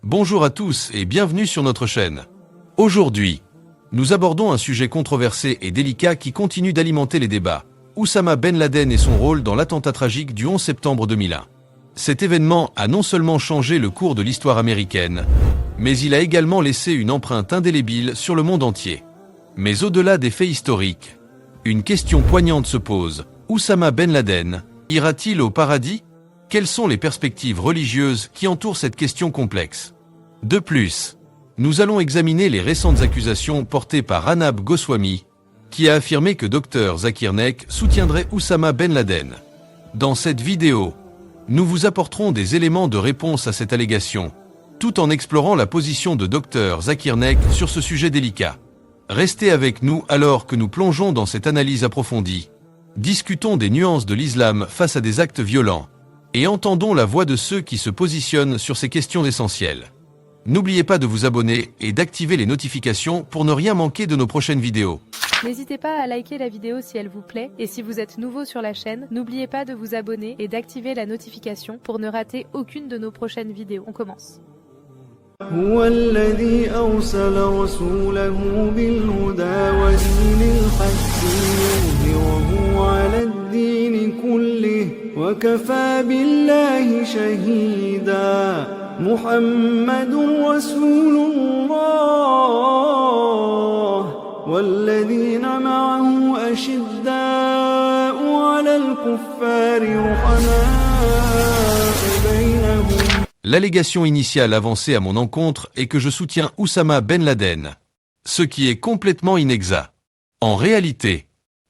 Bonjour à tous et bienvenue sur notre chaîne. Aujourd'hui, nous abordons un sujet controversé et délicat qui continue d'alimenter les débats. Oussama Ben Laden et son rôle dans l'attentat tragique du 11 septembre 2001. Cet événement a non seulement changé le cours de l'histoire américaine, mais il a également laissé une empreinte indélébile sur le monde entier. Mais au-delà des faits historiques, une question poignante se pose. Oussama Ben Laden ira-t-il au paradis? Quelles sont les perspectives religieuses qui entourent cette question complexe? De plus, nous allons examiner les récentes accusations portées par Arnab Goswami, qui a affirmé que Dr Zakir Naik soutiendrait Oussama Ben Laden. Dans cette vidéo, nous vous apporterons des éléments de réponse à cette allégation, tout en explorant la position de Dr Zakir Naik sur ce sujet délicat. Restez avec nous alors que nous plongeons dans cette analyse approfondie. Discutons des nuances de l'islam face à des actes violents, et entendons la voix de ceux qui se positionnent sur ces questions essentielles. N'oubliez pas de vous abonner et d'activer les notifications pour ne rien manquer de nos prochaines vidéos. N'hésitez pas à liker la vidéo si elle vous plaît, et si vous êtes nouveau sur la chaîne, n'oubliez pas de vous abonner et d'activer la notification pour ne rater aucune de nos prochaines vidéos. On commence. هو الذي أرسل رسوله بالهدى ودين الحق ليظهره على الدين كله وكفى بالله شهيدا محمد رسول الله والذين معه أشداء على الكفار رحماء بينهم. L'allégation initiale avancée à mon encontre est que je soutiens Oussama Ben Laden, ce qui est complètement inexact. En réalité,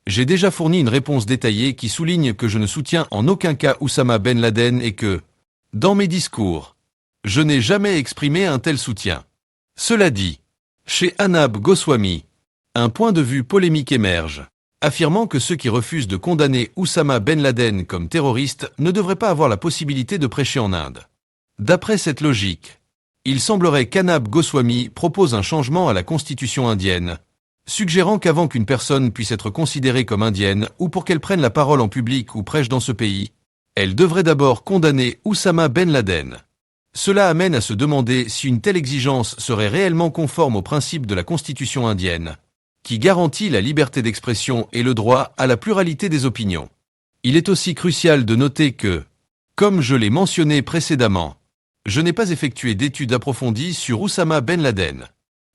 j'ai déjà fourni une réponse détaillée qui souligne que je ne soutiens en aucun cas Oussama Ben Laden et que, dans mes discours, je n'ai jamais exprimé un tel soutien. Cela dit, chez Arnab Goswami, un point de vue polémique émerge, affirmant que ceux qui refusent de condamner Oussama Ben Laden comme terroriste ne devraient pas avoir la possibilité de prêcher en Inde. D'après cette logique, il semblerait qu'Arnab Goswami propose un changement à la constitution indienne, suggérant qu'avant qu'une personne puisse être considérée comme indienne ou pour qu'elle prenne la parole en public ou prêche dans ce pays, elle devrait d'abord condamner Oussama Ben Laden. Cela amène à se demander si une telle exigence serait réellement conforme aux principes de la constitution indienne, qui garantit la liberté d'expression et le droit à la pluralité des opinions. Il est aussi crucial de noter que, comme je l'ai mentionné précédemment, je n'ai pas effectué d'études approfondies sur Oussama Ben Laden.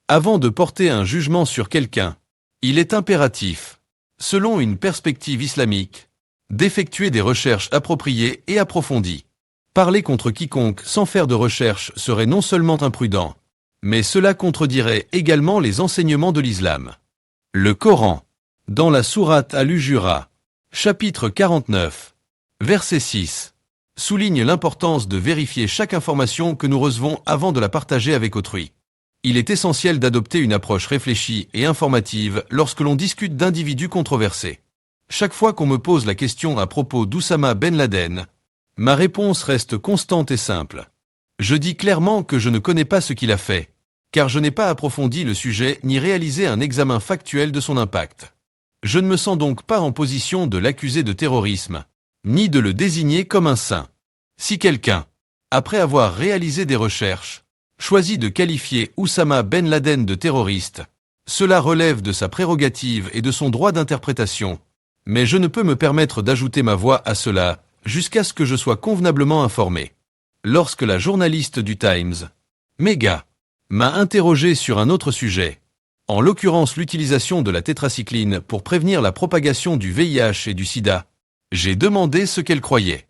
Avant de porter un jugement sur quelqu'un, il est impératif, selon une perspective islamique, d'effectuer des recherches appropriées et approfondies. Parler contre quiconque sans faire de recherche serait non seulement imprudent, mais cela contredirait également les enseignements de l'islam. Le Coran, dans la sourate Al-Hujura, chapitre 49, verset 6, souligne l'importance de vérifier chaque information que nous recevons avant de la partager avec autrui. Il est essentiel d'adopter une approche réfléchie et informative lorsque l'on discute d'individus controversés. Chaque fois qu'on me pose la question à propos d'Oussama Ben Laden, ma réponse reste constante et simple. Je dis clairement que je ne connais pas ce qu'il a fait, car je n'ai pas approfondi le sujet ni réalisé un examen factuel de son impact. Je ne me sens donc pas en position de l'accuser de terrorisme, ni de le désigner comme un saint. Si quelqu'un, après avoir réalisé des recherches, choisit de qualifier Oussama Ben Laden de terroriste, cela relève de sa prérogative et de son droit d'interprétation, mais je ne peux me permettre d'ajouter ma voix à cela jusqu'à ce que je sois convenablement informé. Lorsque la journaliste du Times, Megha, m'a interrogé sur un autre sujet, en l'occurrence l'utilisation de la tétracycline pour prévenir la propagation du VIH et du sida, j'ai demandé ce qu'elle croyait.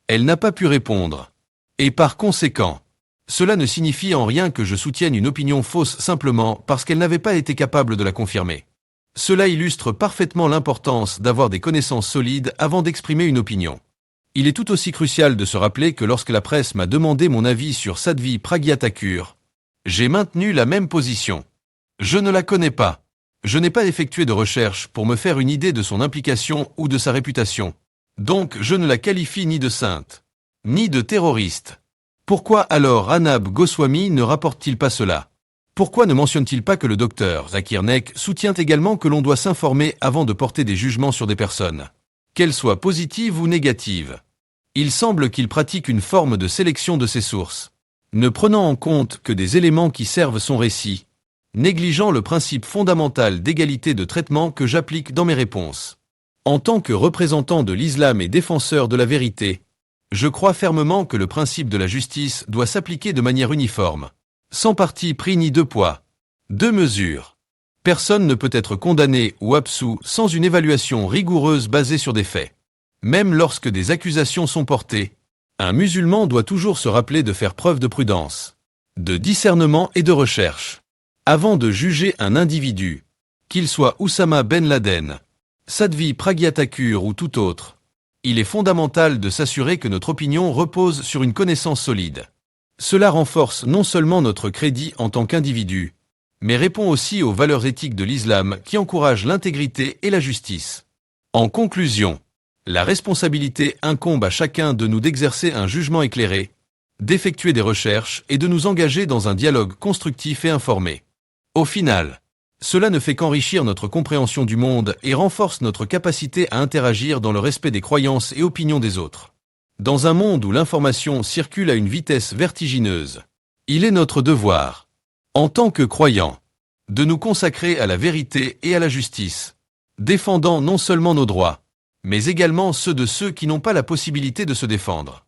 Elle n'a pas pu répondre. Et par conséquent, cela ne signifie en rien que je soutienne une opinion fausse simplement parce qu'elle n'avait pas été capable de la confirmer. Cela illustre parfaitement l'importance d'avoir des connaissances solides avant d'exprimer une opinion. Il est tout aussi crucial de se rappeler que lorsque la presse m'a demandé mon avis sur Sadhvi Pragya Thakur, j'ai maintenu la même position. Je ne la connais pas. Je n'ai pas effectué de recherche pour me faire une idée de son implication ou de sa réputation. Donc je ne la qualifie ni de sainte, ni de terroriste. Pourquoi alors Arnab Goswami ne rapporte-t-il pas cela? Pourquoi ne mentionne-t-il pas que le docteur Zakir Naik soutient également que l'on doit s'informer avant de porter des jugements sur des personnes, qu'elles soient positives ou négatives? Il semble qu'il pratique une forme de sélection de ses sources. ne prenant en compte que des éléments qui servent son récit, négligeant le principe fondamental d'égalité de traitement que j'applique dans mes réponses. En tant que représentant de l'islam et défenseur de la vérité, je crois fermement que le principe de la justice doit s'appliquer de manière uniforme, sans parti pris ni deux poids, deux mesures. Personne ne peut être condamné ou absous sans une évaluation rigoureuse basée sur des faits. Même lorsque des accusations sont portées, un musulman doit toujours se rappeler de faire preuve de prudence, de discernement et de recherche. Avant de juger un individu, qu'il soit Oussama Ben Laden, Sadvi Pragya Thakur ou tout autre, il est fondamental de s'assurer que notre opinion repose sur une connaissance solide. Cela renforce non seulement notre crédit en tant qu'individu, mais répond aussi aux valeurs éthiques de l'islam qui encouragent l'intégrité et la justice. En conclusion, la responsabilité incombe à chacun de nous d'exercer un jugement éclairé, d'effectuer des recherches et de nous engager dans un dialogue constructif et informé. Au final, cela ne fait qu'enrichir notre compréhension du monde et renforce notre capacité à interagir dans le respect des croyances et opinions des autres. Dans un monde où l'information circule à une vitesse vertigineuse, il est notre devoir, en tant que croyants, de nous consacrer à la vérité et à la justice, défendant non seulement nos droits, mais également ceux de ceux qui n'ont pas la possibilité de se défendre.